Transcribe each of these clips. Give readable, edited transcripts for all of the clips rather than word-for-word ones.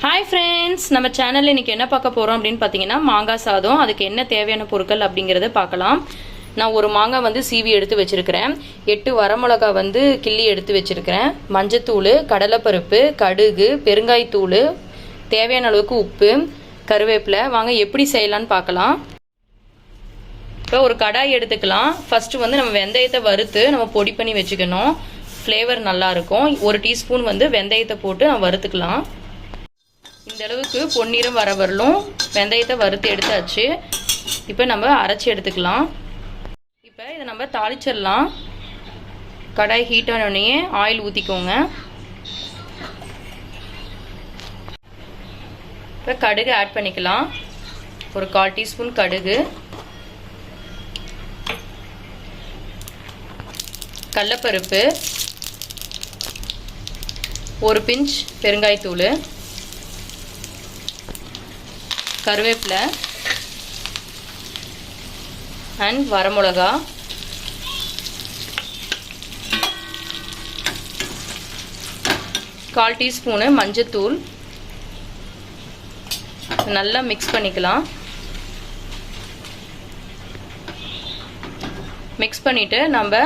Hi friends, நம்ம சேனல்ல இன்னைக்கு என்ன பார்க்க போறோம் அப்படினு பாத்தீங்கன்னா மாங்காய் சாதம். அதுக்கு என்ன தேவையான பொருட்கள் அப்படிங்கறத பார்க்கலாம். நான் ஒரு மாங்காய் வந்து சீவி எடுத்து வச்சிருக்கேன். 8 வரமிளகாய் வந்து கிள்ளி எடுத்து வச்சிருக்கேன். மஞ்சள் தூள், கடலை பருப்பு, கடுகு, பெருங்காய தூள், தேவையான அளவுக்கு உப்பு, கறிவேப்பிலை. வாங்க எப்படி செய்யலாம்னு பார்க்கலாம். இப்போ ஒரு கடாய் எடுத்துக்கலாம். ஃபர்ஸ்ட் வந்து நம்ம வெந்தயத்தை வறுத்து நம்ம பொடி பண்ணி வெச்சுக்கணும். ஃப்ளேவர் நல்லா இருக்கும். 1 டீஸ்பூன் வந்து வெந்தயத்தை போட்டு நம்ம வறுத்துக்கலாம். இந்த அளவுக்கு பொன்னிறம் வர வரலும் வெந்தயத்தை வறுத்து எடுத்தாச்சு. இப்போ நம்ம அரைச்சி எடுத்துக்கலாம். இப்போ இதை நம்ம தாளிச்சிடலாம். கடாய் ஹீட் ஆனோடனே ஆயில் ஊற்றிக்கோங்க. இப்போ கடுகு ஆட் பண்ணிக்கலாம். ஒரு 1/4 டீஸ்பூன் கடுகு, கடலைப்பருப்பு, ஒரு பிஞ்ச் பெருங்காயத்தூள், கறிவேப்பிலை அண்ட் வரமிளகா, கால் டீஸ்பூன் மஞ்சத்தூள். நல்லா மிக்ஸ் பண்ணிக்கலாம். மிக்ஸ் பண்ணிட்டு நம்ம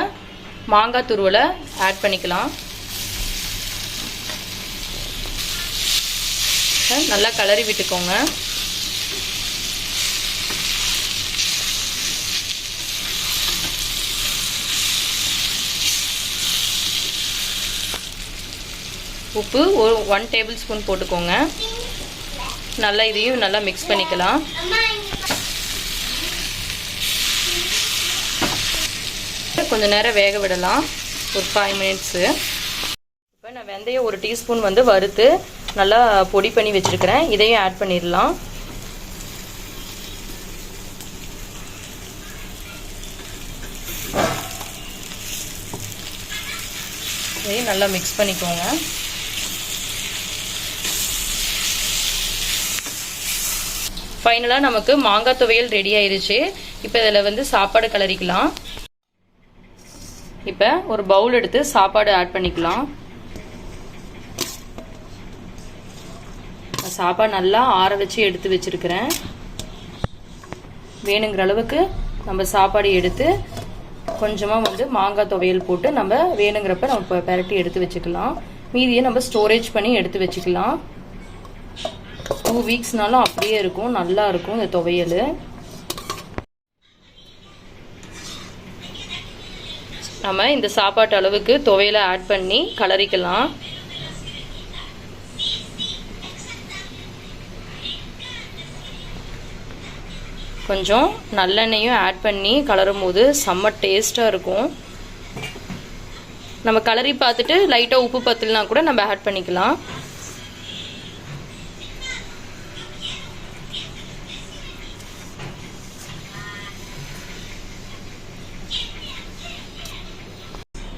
மாங்காய் துருவலை ஆட் பண்ணிக்கலாம். நல்லா கலரி விட்டுக்கோங்க. உப்பு ஒரு 1 டேபிள் ஸ்பூன் போட்டுக்கோங்க. நல்லா இதையும் நல்லா மிக்ஸ் பண்ணிக்கலாம். கொஞ்சம் நேரம் வேக விடலாம், ஒரு 5 மினிட்ஸு. இப்போ நான் வெந்தயம் 1 டீஸ்பூன் வந்து வறுத்து நல்லா பொடி பண்ணி வச்சுருக்கிறேன். இதையும் ஆட் பண்ணிடலாம். இதையும் நல்லா மிக்ஸ் பண்ணிக்கோங்க. ஃபைனலாக நமக்கு மாங்காய் துவையல் ரெடி ஆயிடுச்சு. இப்போ இதில் வந்து சாப்பாடு கலரிக்கலாம். இப்போ ஒரு பவுல் எடுத்து சாப்பாடு ஆட் பண்ணிக்கலாம். சாப்பாடு நல்லா ஆற வச்சு எடுத்து வச்சிருக்கிறேன். வேணுங்கிற அளவுக்கு நம்ம சாப்பாடு எடுத்து கொஞ்சமாக வந்து மாங்காய் துவையல் போட்டு நம்ம வேணுங்கிறப்ப நம்ம பெரட்டி எடுத்து வச்சுக்கலாம். மீதியை நம்ம ஸ்டோரேஜ் பண்ணி எடுத்து வச்சுக்கலாம். 2 வீக்ஸ்னாலும் அப்படியே இருக்கும், நல்லா இருக்கும் இந்த துவையல். நம்ம இந்த சாப்பாட்டு அளவுக்கு துவையலை ஆட் பண்ணி கலரிக்கலாம். கொஞ்சம் நல்லெண்ணெயும் ஆட் பண்ணி கலரும் போது செம்ம டேஸ்ட்டாக இருக்கும். நம்ம கலரி பார்த்துட்டு லைட்டாக உப்பு பத்தலைனா கூட நம்ம ஆட் பண்ணிக்கலாம்.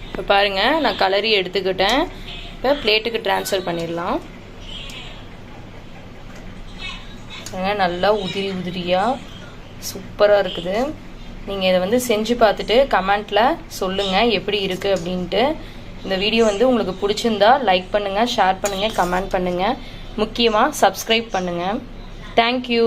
இப்போ பாருங்கள், நான் கலரி எடுத்துக்கிட்டேன். இப்போ பிளேட்டுக்கு ட்ரான்ஸ்ஃபர் பண்ணிடலாம். நல்லா உதிரி உதிரியாக சூப்பராக இருக்குது. நீங்கள் இதை வந்து செஞ்சு பார்த்துட்டு கமெண்ட்டில் சொல்லுங்கள் எப்படி இருக்குது அப்படின்ட்டு. இந்த வீடியோ வந்து உங்களுக்கு பிடிச்சிருந்தா லைக் பண்ணுங்கள், ஷேர் பண்ணுங்கள், கமெண்ட் பண்ணுங்கள். முக்கியமாக சப்ஸ்கிரைப் பண்ணுங்கள். தேங்க்யூ.